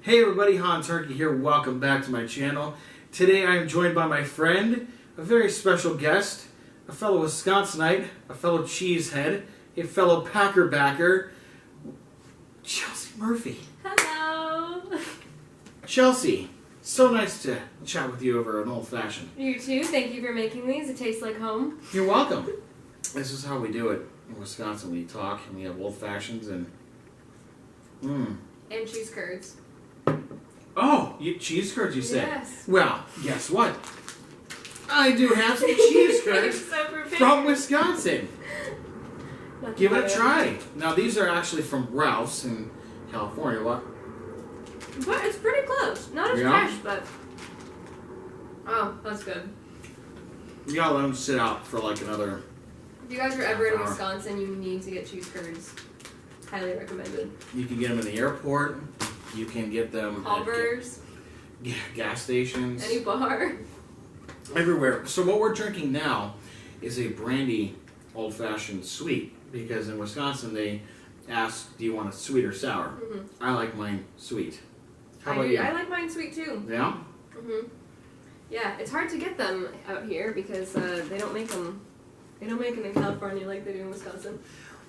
Hey everybody, Hernke here. Welcome back to my channel. Today I am joined by my friend, a very special guest, a fellow Wisconsinite, a fellow cheesehead, a fellow Packer backer, Chelsea Murphy. Hello. Chelsea, so nice to chat with you over an old fashioned. You too. Thank you for making these. It tastes like home. You're welcome. This is how we do it in Wisconsin. We talk and we have old fashions and And cheese curds. Oh, cheese curds, you said? Yes. Well, guess what? I do have some cheese curds from Wisconsin. Give it a try. Now, these are actually from Ralph's in California. What? But it's pretty close. Not as fresh, but... Oh, that's good. You gotta let them sit out for like another... If you guys are ever in Wisconsin, you need to get cheese curds. Highly recommended. You can get them in the airport. You can get them Culver's. at gas stations. Any bar. Everywhere. So what we're drinking now is a brandy old-fashioned sweet. Because in Wisconsin they ask, do you want it sweet or sour? Mm-hmm. I like mine sweet. How about you? I like mine sweet too. Yeah? Mm-hmm. Yeah, it's hard to get them out here because they don't make them. They don't make them in California like they do in Wisconsin.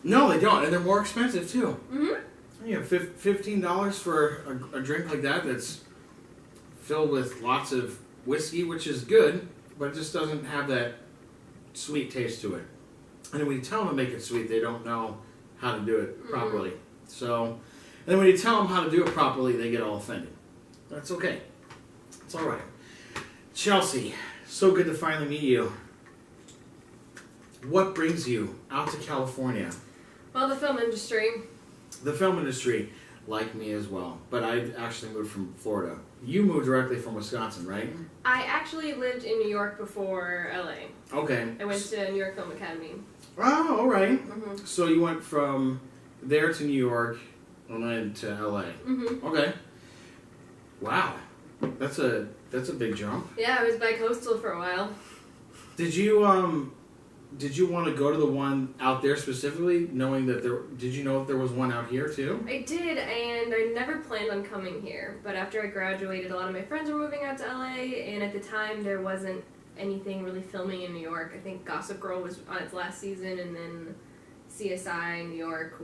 No, they don't, and they're more expensive too. Mm-hmm. You know, $15 for a drink like that that's filled with lots of whiskey, which is good, but it just doesn't have that sweet taste to it. And then when you tell them to make it sweet, they don't know how to do it properly. So, and then when you tell them how to do it properly, they get all offended. That's okay. It's all right. Chelsea, so good to finally meet you. What brings you out to California? Well, the film industry. The film industry, like me as well. But I actually moved from Florida. You moved directly from Wisconsin, right? I actually lived in New York before LA. Okay. I went to New York Film Academy. Oh, all right. Mm-hmm. So you went from there to New York and then to LA. Mm-hmm. Okay. Wow. That's a big jump. Yeah, I was bi-coastal for a while. Did you want to go to the one out there specifically, knowing that did you know if there was one out here too? I did, and I never planned on coming here. But after I graduated, a lot of my friends were moving out to LA, and at the time there wasn't anything really filming in New York. I think Gossip Girl was on its last season, and then CSI New York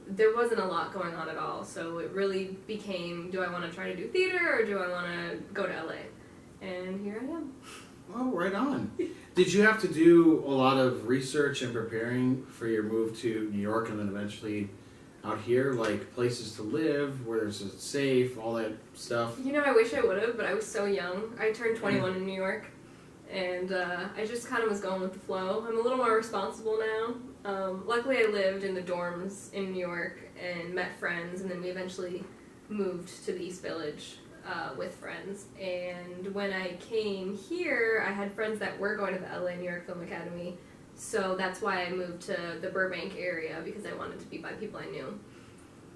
there wasn't a lot going on at all. So it really became, do I want to try to do theater, or do I want to go to LA? And here I am. Oh, right on. Did you have to do a lot of research and preparing for your move to New York and then eventually out here, like places to live, where it's safe, all that stuff? You know, I wish I would have, but I was so young. I turned 21 in New York, and I just kind of was going with the flow. I'm a little more responsible now. Luckily, I lived in the dorms in New York and met friends, and then we eventually moved to the East Village with friends. And when I came here, I had friends that were going to the LA New York Film Academy, so that's why I moved to the Burbank area, because I wanted to be by people I knew.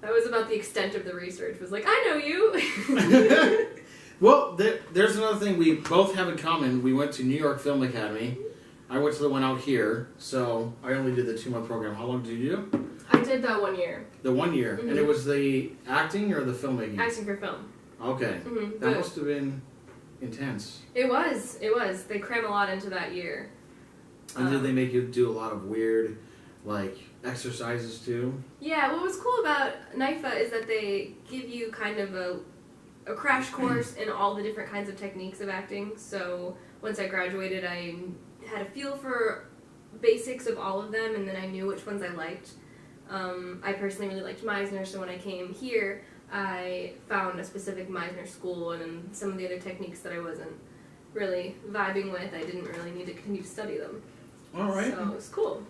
That was about the extent of the research. Was like, I know you. Well, there's another thing we both have in common. We went to New York Film Academy. I went to the one out here, so I only did the 2-month program. How long did you do? I did that 1 year. The 1 year. Mm-hmm. And it was the acting or the filmmaking? Acting for film. Okay. Mm-hmm. That must have been intense. It was. They cram a lot into that year. And did they make you do a lot of weird, like, exercises too? Yeah, what was cool about NYFA is that they give you kind of a crash course in all the different kinds of techniques of acting. So once I graduated, I had a feel for basics of all of them, and then I knew which ones I liked. I personally really liked Meisner, so when I came here, I found a specific Meisner school, and then some of the other techniques that I wasn't really vibing with, I didn't really need to continue to study them. All right. So it was cool.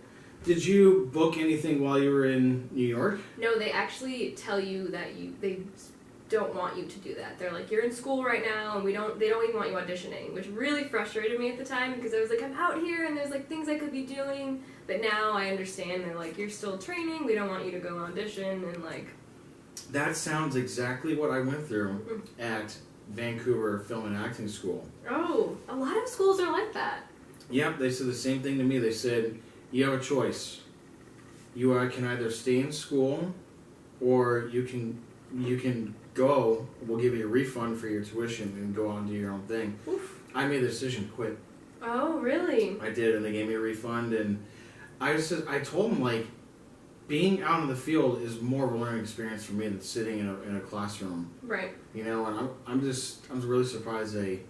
Did you book anything while you were in New York? No, they actually tell you that they don't want you to do that. They're like, you're in school right now, and they don't even want you auditioning, which really frustrated me at the time, because I was like, I'm out here, and there's like things I could be doing, but now I understand. They're like, you're still training, we don't want you to go audition, and like... That sounds exactly what I went through at Vancouver Film and Acting School. Oh, a lot of schools are like that. Yep, they said the same thing to me. They said, you have a choice. You can either stay in school, or you can go, we'll give you a refund for your tuition and go on and do your own thing. Oof. I made the decision to quit. Oh, really? I did, and they gave me a refund, and I told them, like, being out in the field is more of a learning experience for me than sitting in a classroom. Right. You know, and I'm really surprised they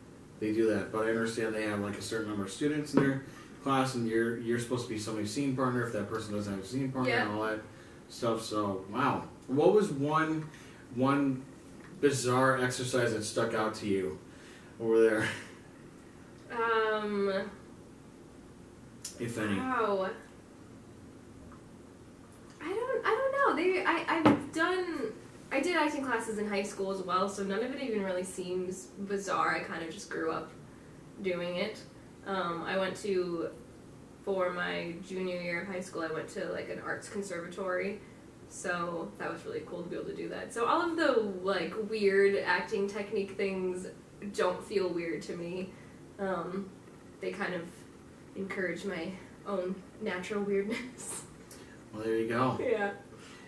do that. But I understand they have like a certain number of students in their class, and you're supposed to be somebody's scene partner if that person doesn't have a scene partner and all that stuff. So wow, what was one bizarre exercise that stuck out to you over there? If any. Wow. I don't know. I did acting classes in high school as well, so none of it even really seems bizarre. I kind of just grew up doing it. For my junior year of high school, I went to like an arts conservatory, so that was really cool to be able to do that. So all of the like weird acting technique things don't feel weird to me. They kind of encourage my own natural weirdness. Well, there you go. Yeah.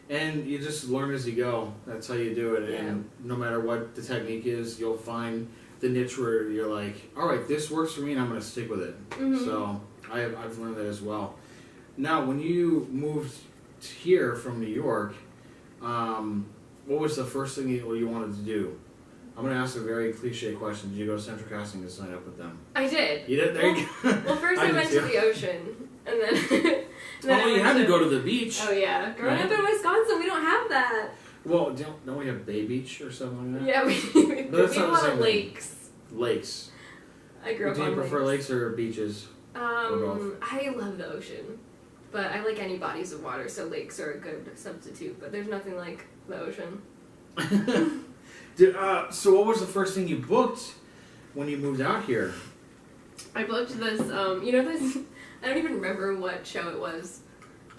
And you just learn as you go. That's how you do it. Yeah. And no matter what the technique is, you'll find the niche where you're like, all right, this works for me, and I'm going to stick with it. Mm-hmm. So I've learned that as well. Now, when you moved here from New York, what was the first thing you wanted to do? I'm going to ask a very cliche question. Did you go to Central Casting to sign up with them? I did. You did? There you go. Well, first I went to the ocean, and then... You had to go to the beach. Oh, yeah. Growing up in Wisconsin, we don't have that. Well, don't we have Bay Beach or something like that? Yeah, we have a lot of lakes. Lakes. I grew up on lakes. Do you prefer lakes or beaches? Or both? I love the ocean, but I like any bodies of water, so lakes are a good substitute, but there's nothing like the ocean. So what was the first thing you booked when you moved out here? I booked this, this, I don't even remember what show it was,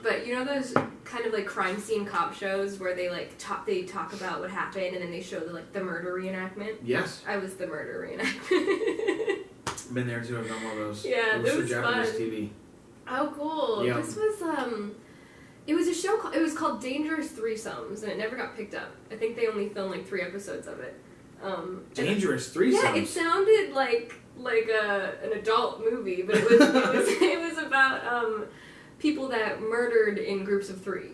but you know those kind of like crime scene cop shows where they like talk about what happened and then they show the murder reenactment? Yes. I was the murder reenactment. Been there too, I've done one of those. Yeah, it was for Japanese fun. TV. Oh, cool. Yeah. This was, it was a show, it was called Dangerous Threesomes, and it never got picked up. I think they only filmed like 3 episodes of it. Dangerous Threesomes? Yeah, it sounded like an adult movie, but it was about people that murdered in groups of 3.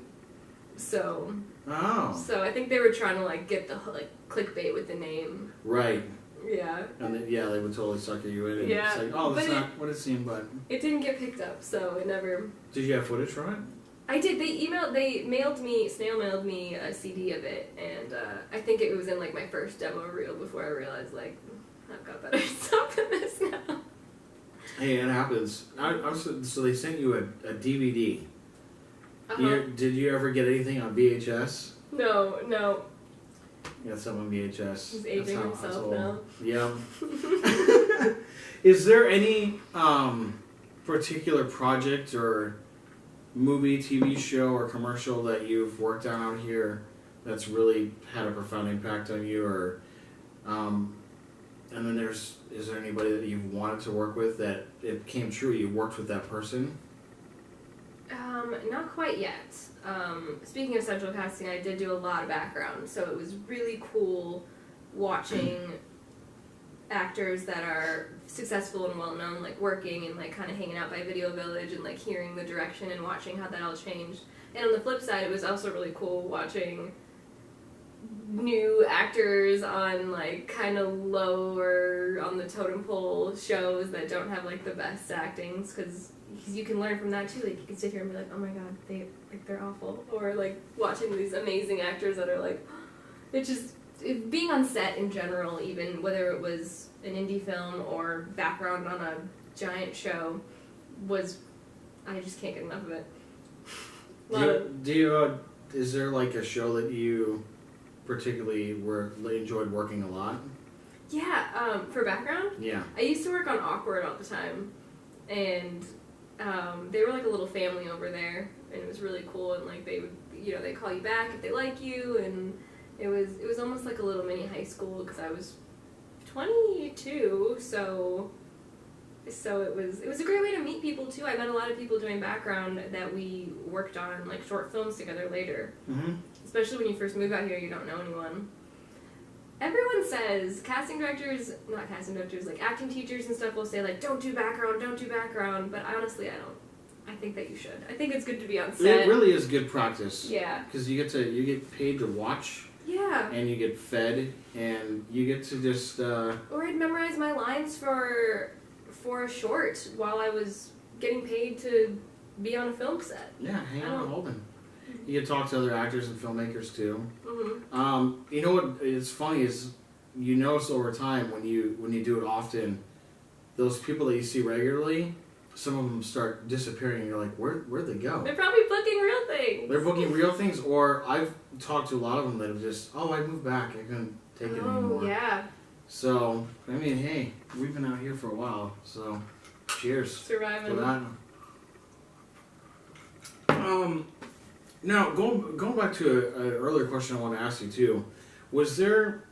So I think they were trying to like get the like clickbait with the name. Right. Yeah. And then, they would totally sucker you in. And Yeah. It's like, oh, that's not what it seemed, but it didn't get picked up, so it never. Did you have footage from it? I did. They snail mailed me a CD of it, and I think it was in like my first demo reel before I realized like I've got better stuff than this now. Hey, it happens. So they sent you a DVD. Uh-huh. Did you ever get anything on VHS? No. You got some on VHS. He's aging himself now. Yeah. Is there any particular project or movie, TV show, or commercial that you've worked on out here that's really had a profound impact on you, or and then is there anybody that you've wanted to work with that it came true you worked with that person? Not quite yet. Speaking of Central Casting, I did do a lot of background, so it was really cool watching actors that are successful and well known, like working and like kind of hanging out by Video Village and like hearing the direction and watching how that all changed. And on the flip side, it was also really cool watching new actors on like kind of lower on the totem pole shows that don't have like the best actings, because you can learn from that too. Like you can sit here and be like, oh my god, they're awful, or like watching these amazing actors that are like, being on set in general, even whether it was an indie film or background on a giant show, I just can't get enough of it. Is there like a show that you particularly enjoyed working a lot? Yeah, for background? Yeah. I used to work on Awkward all the time, and they were like a little family over there, and it was really cool, and like they would, they call you back if they like you, and it was almost like a little mini high school, because I was 22, so it was a great way to meet people too. I met a lot of people doing background that we worked on like short films together later. Mm-hmm. Especially when you first move out here, you don't know anyone. everyone says not casting directors, like acting teachers and stuff will say like, don't do background, but honestly, I don't. I think that you should. I think it's good to be on set. It really is good practice. Yeah. Because you get paid to watch. Yeah. And you get fed, and you get to just. Or I'd memorize my lines for a short while I was getting paid to be on a film set. Yeah, hang out holding. You get to talk to other actors and filmmakers too. Mm-hmm. You know what is funny is you notice over time when you do it often, those people that you see regularly, some of them start disappearing, and you're like, where'd they go? They're probably booking real things. They're booking real things, or I've talked to a lot of them that have just, I moved back, I couldn't take it anymore. Oh, yeah. So, I mean, hey, we've been out here for a while, so cheers. Surviving. For that. Now, going back to an earlier question I want to ask you too, was there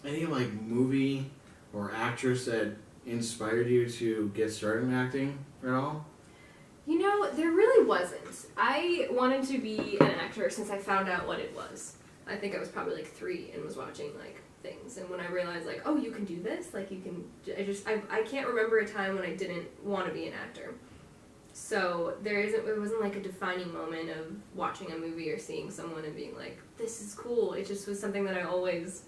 any like movie or actress that inspired you to get started in acting at all? You know, there really wasn't. I wanted to be an actor since I found out what it was. I think I was probably like 3 and was watching like things, and when I realized like, oh, you can do this, like you can. I can't remember a time when I didn't want to be an actor. So it wasn't like a defining moment of watching a movie or seeing someone and being like, this is cool. It just was something that I always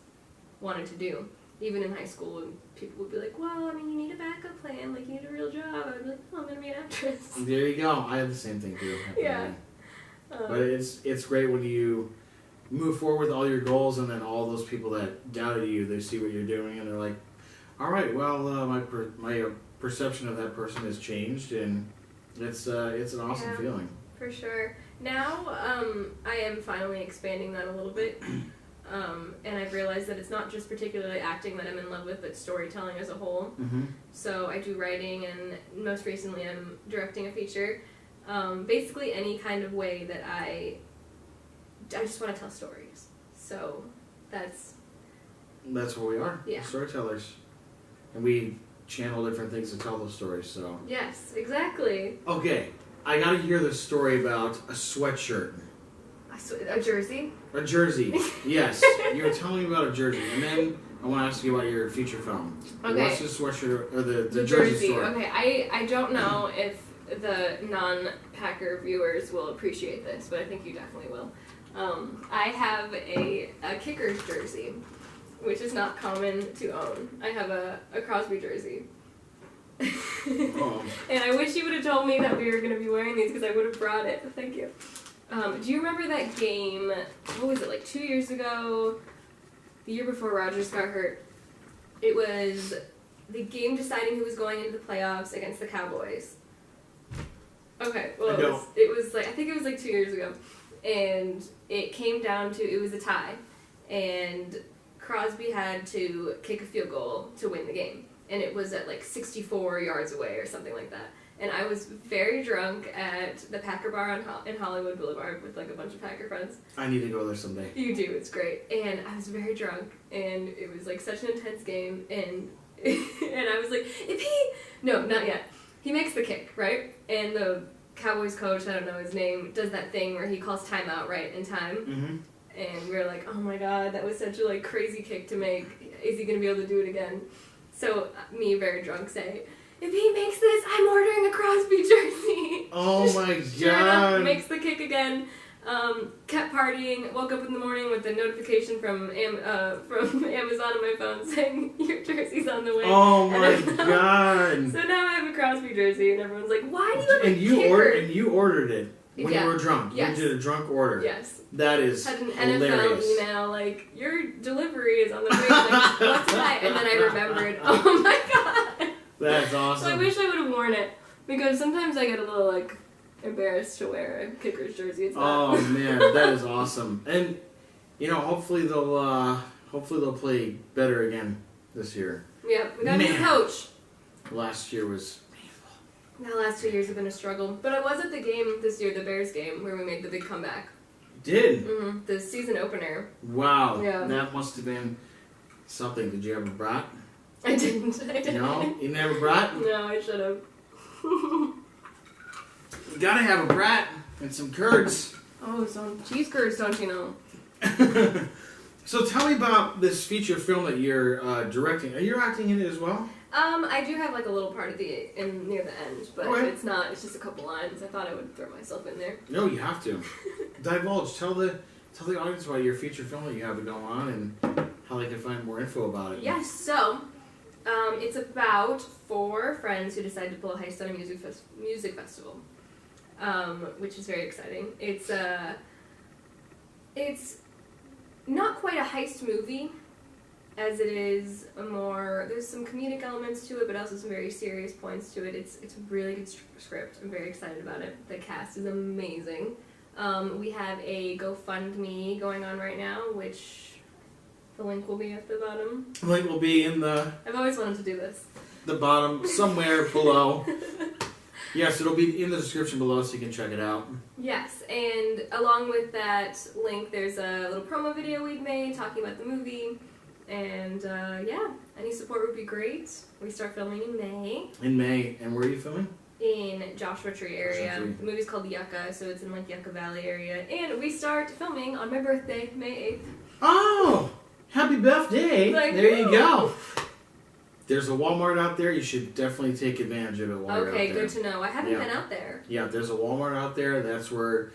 wanted to do. Even in high school, when people would be like, well, I mean, you need a backup plan, like, you need a real job. I'd be like, oh, I'm going to be an actress. There you go. I have the same thing, too. Yeah. But it's great when you move forward with all your goals, and then all those people that doubted you, they see what you're doing, and they're like, all right, well, my perception of that person has changed, and it's an awesome feeling. For sure. Now, I am finally expanding that a little bit. And I've realized that it's not just particularly acting that I'm in love with, but storytelling as a whole. Mm-hmm. So I do writing, and most recently I'm directing a feature. Basically any kind of way that I just want to tell stories. So that's what we are. Yeah. Storytellers. And we channel different things to tell those stories, so. Yes, exactly. Okay, I gotta hear the story about a sweatshirt. A jersey? A jersey, yes. You were telling me about a jersey, and then I want to ask you about your feature film. Okay. What's the sweatshirt, or the jersey story? Okay, I don't know if the non-Packer viewers will appreciate this, but I think you definitely will. I have a Kickers jersey, which is not common to own. I have a Crosby jersey. And I wish you would have told me that we were going to be wearing these, because I would have brought it. Thank you. Do you remember that game, what was it, like 2 years ago, the year before Rodgers got hurt? It was the game deciding who was going into the playoffs against the Cowboys. Okay, well, it was like, I think it was like 2 years ago, and it came down to, it was a tie, and Crosby had to kick a field goal to win the game, and it was at like 64 yards away or something like that. And I was very drunk at the Packer Bar in Hollywood Boulevard with like a bunch of Packer friends. I need to go there someday. You do, it's great. And I was very drunk, and it was like such an intense game, and and I was like, no, not yet. He makes the kick, right? And the Cowboys coach, I don't know his name, does that thing where he calls timeout right in time. Mm-hmm. And we were like, oh my god, that was such a like crazy kick to make. Is he going to be able to do it again? So me, very drunk, say, if he makes this, I'm ordering a Crosby jersey. Oh my god. Sure enough, makes the kick again. Kept partying, woke up in the morning with a notification from Amazon on my phone saying, your jersey's on the way. Oh my god. So now I have a Crosby jersey, and everyone's like, why do you have a kicker? And you ordered it when you were drunk. Yes. You did a drunk order. Yes. That is had an hilarious. NFL email, like, your delivery is on the way. Like, what's that? And then I remembered, oh my god. That's awesome. So I wish I would have worn it, because sometimes I get a little, like, embarrassed to wear a Kickers jersey. It's not. Oh man, that is awesome. And you know, hopefully they'll play better again this year. Yeah, we got a new coach. Last year was painful. The last 2 years have been a struggle. But I was at the game this year, the Bears game, where we made the big comeback. Did? Mm-hmm. The season opener. Wow. Yeah. That must have been something. Did you have a brat? I didn't. No? You never brat? No, I should have. You gotta have a brat and some curds. Oh, some cheese curds, don't you know? So tell me about this feature film that you're directing. Are you acting in it as well? I do have like a little part near the end, but Okay. it's not. It's just a couple lines. I thought I would throw myself in there. No, you have to. Divulge. Tell the audience about your feature film that you have going on and how they can find more info about it. Yes. So, it's about 4 friends who decide to pull a heist on a music festival, which is very exciting. It's not quite a heist movie, as it is there's some comedic elements to it, but also some very serious points to it. It's a really good script. I'm very excited about it. The cast is amazing. We have a GoFundMe going on right now, which the link will be at the bottom. The link will be in I've always wanted to do this. the bottom, somewhere below. Yes, it'll be in the description below so you can check it out. Yes, and along with that link, there's a little promo video we've made talking about the movie. And yeah, any support would be great. We start filming in May. In May. And where are you filming? In Joshua Tree area. Joshua Tree. The movie's called Yucca, so it's in like Yucca Valley area. And we start filming on my birthday, May 8th. Oh! Happy birthday! Thank There you. you go. There's a Walmart out there. You should definitely take advantage of it while you're out Okay, there. good to know. I haven't been out there. Yeah, there's a Walmart out there. That's where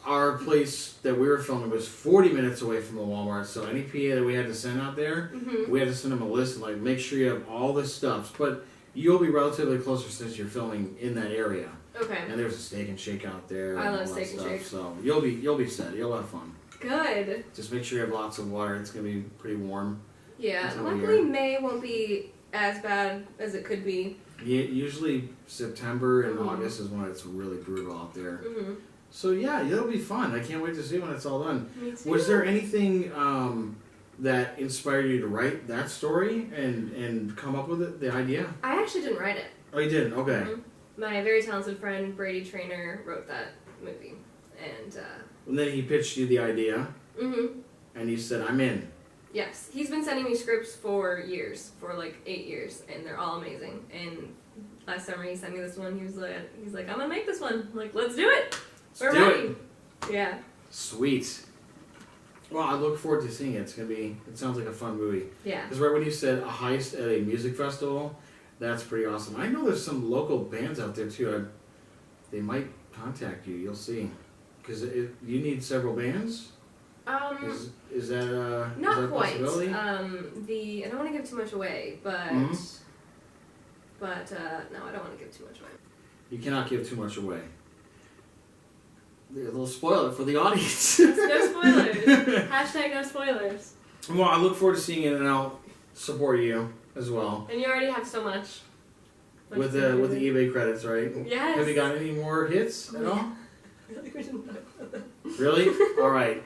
our place that we were filming was 40 minutes away from the Walmart. So any PA that we had to send out there, we had to send them a list and like make sure you have all this stuff. But you'll be relatively closer since you're filming in that area. Okay. And there's a Steak and Shake out there. I and love all that Steak and stuff. Shake. So you'll be set. You'll have fun. Good. Just make sure you have lots of water. It's gonna be pretty warm. Yeah, Until luckily you're- May won't be as bad as it could be. Yeah, usually September and August is when it's really brutal out there. Mm-hmm. So yeah, it'll be fun. I can't wait to see when it's all done. Me too. Was there anything that inspired you to write that story and come up with it, the idea? I actually didn't write it. Oh, you did? Okay. Mhm. My very talented friend Brady Trainer wrote that movie, and And then he pitched you the idea, mm-hmm. and you said, I'm in. Yes, he's been sending me scripts for years, for like 8 years, and they're all amazing. And last summer he sent me this one. He was like, I'm gonna make this one. I'm like, let's do it. We're do ready. it. Yeah. Sweet. Well, I look forward to seeing it. It sounds like a fun movie. Yeah. Because right when you said a heist at a music festival, that's pretty awesome. I know there's some local bands out there too. They might contact you. You'll see. Because you need several bands. Is that Not is that a quite. possibility? I don't want to give too much away, but no, I don't want to give too much away. You cannot give too much away. A little spoiler for the audience. No spoilers. Hashtag no spoilers. Well, I look forward to seeing it, and I'll support you as well And you already have so much. with the eBay credits, right? Yes. Have you got any more hits at all? I feel like we didn't know. Really? All right.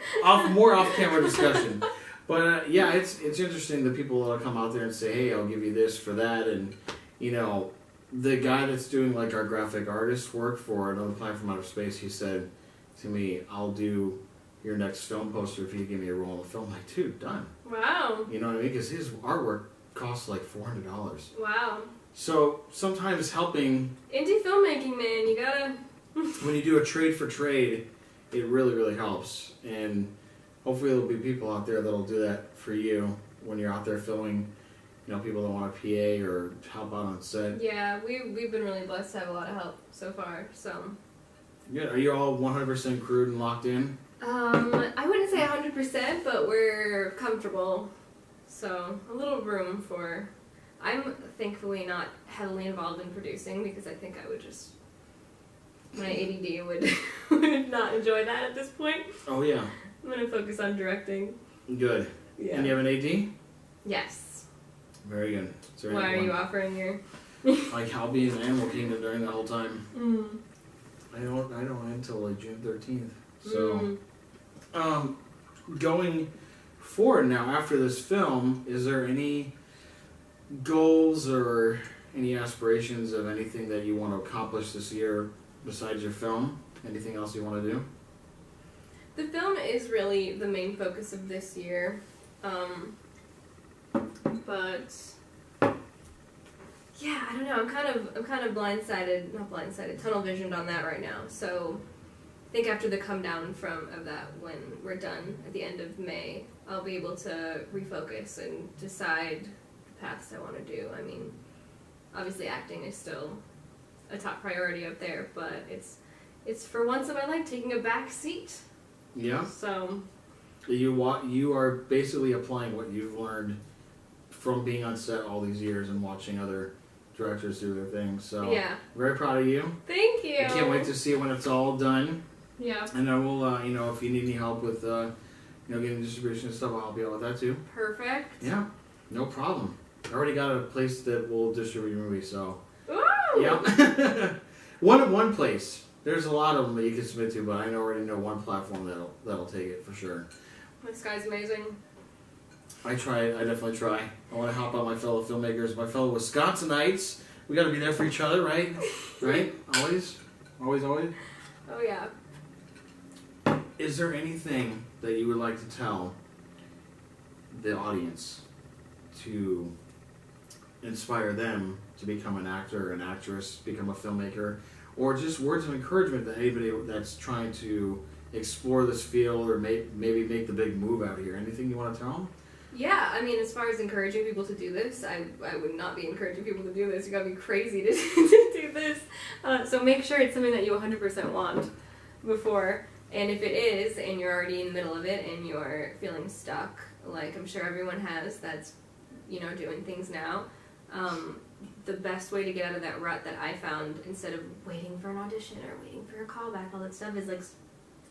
More off-camera discussion. But yeah, it's interesting the people that'll come out there and say, "Hey, I'll give you this for that," and you know, the guy that's doing like our graphic artist work for Another Planet from Outer Space, he said to me, "I'll do your next film poster if you give me a roll of film." I'm like, dude, done. Wow. You know what I mean? Because his artwork costs like $400. Wow. So sometimes helping Indie filmmaking, man, you gotta. when you do a trade for trade, it really, really helps. And hopefully there'll be people out there that'll do that for you when you're out there filming. You know, people that want a PA or help out on set. Yeah, we've been really blessed to have a lot of help so far. So. Good. Are you all 100% crewed and locked in? I wouldn't say 100%, but we're comfortable. So a little room for. I'm thankfully not heavily involved in producing because I think I would just. My ADD would not enjoy that at this point. Oh yeah. I'm gonna focus on directing. Good. Yeah. And you have an AD? Yes. Very good. Is there Why are anyone- you offering your? Like I'll be in Animal Kingdom during the whole time. Mm. I don't end until like June 13th. So going forward now after this film, is there any goals or any aspirations of anything that you want to accomplish this year besides your film? Anything else you want to do? The film is really the main focus of this year, but yeah, I don't know. I'm kind of blindsided, not blindsided, tunnel visioned on that right now. So I think after the come down of that, when we're done at the end of May, I'll be able to refocus and decide the paths I want to do. I mean, obviously acting is still a top priority up there, but it's for once in my life taking a back seat. Yeah. So you are basically applying what you've learned from being on set all these years and watching other directors do their thing. So yeah, very proud of you. thank you. I can't wait to see it when it's all done. Yeah. And I will, you know, if you need any help with, getting distribution and stuff, I'll help you out with that too. Perfect. Yeah, no problem. I already got a place that will distribute your movie, so. Ooh! Yeah. one place. There's a lot of them that you can submit to, but I already know one platform that'll take it for sure. This guy's amazing. I definitely try. I want to help out my fellow filmmakers, my fellow Wisconsinites. We got to be there for each other, right? Right? Always? Always? Oh yeah. Is there anything that you would like to tell the audience to inspire them to become an actor, an actress, become a filmmaker, or just words of encouragement to anybody that's trying to explore this field or maybe make the big move out here? Anything you want to tell them? Yeah, I mean, as far as encouraging people to do this, I would not be encouraging people to do this. You gotta be crazy to, to do this. So make sure it's something that you 100% want before. And if it is, and you're already in the middle of it, and you're feeling stuck, like I'm sure everyone has that's, you know, doing things now, the best way to get out of that rut that I found, instead of waiting for an audition or waiting for a callback, all that stuff, is like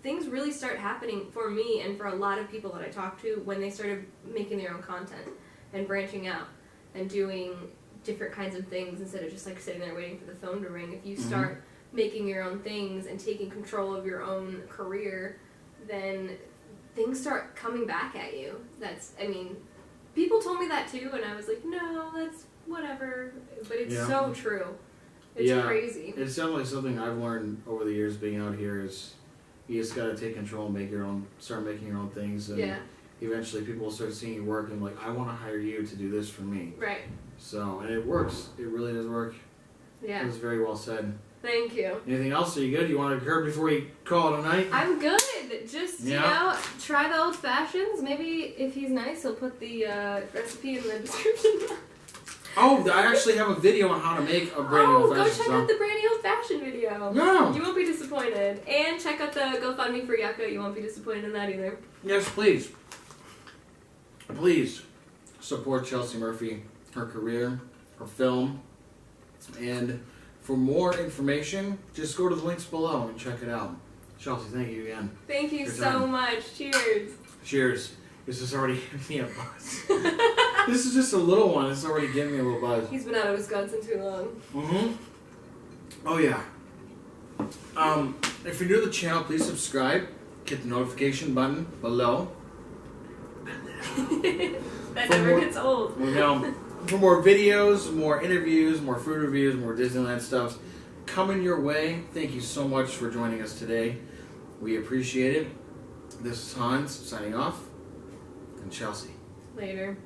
things really start happening for me and for a lot of people that I talk to when they started making their own content and branching out and doing different kinds of things instead of just like sitting there waiting for the phone to ring. If you start making your own things and taking control of your own career, then things start coming back at you. I mean, people told me that too, and I was like, no, that's whatever. But it's so true. It's crazy. It's definitely something I've learned over the years being out here is you just gotta take control and start making your own things, and eventually people will start seeing your work and like, I want to hire you to do this for me. Right. So, and it works. It really does work. Yeah. It was very well said. Thank you. Anything else? Are you good? You want to curb before we call it a night? I'm good. Just, you know, try the old fashions. Maybe if he's nice, he'll put the recipe in the description. Oh, I actually have a video on how to make a brand new old fashioned. Go check out the brand new old fashioned video. No. You won't be disappointed. And check out the GoFundMe for Yucca. You won't be disappointed in that either. Yes, please. Please support Chelsea Murphy, her career, her film, and for more information, just go to the links below and check it out. Chelsea, thank you again. Thank you so much. Cheers. Cheers. This is already giving me a buzz. This is just a little one. It's already giving me a little buzz. He's been out of Wisconsin too long. Oh, yeah. If you're new to the channel, please subscribe. Hit the notification button below. That never gets old. Now, for more videos, more interviews, more food reviews, more Disneyland stuff coming your way. Thank you so much for joining us today. We appreciate it. This is Hans signing off, and Chelsea. Later.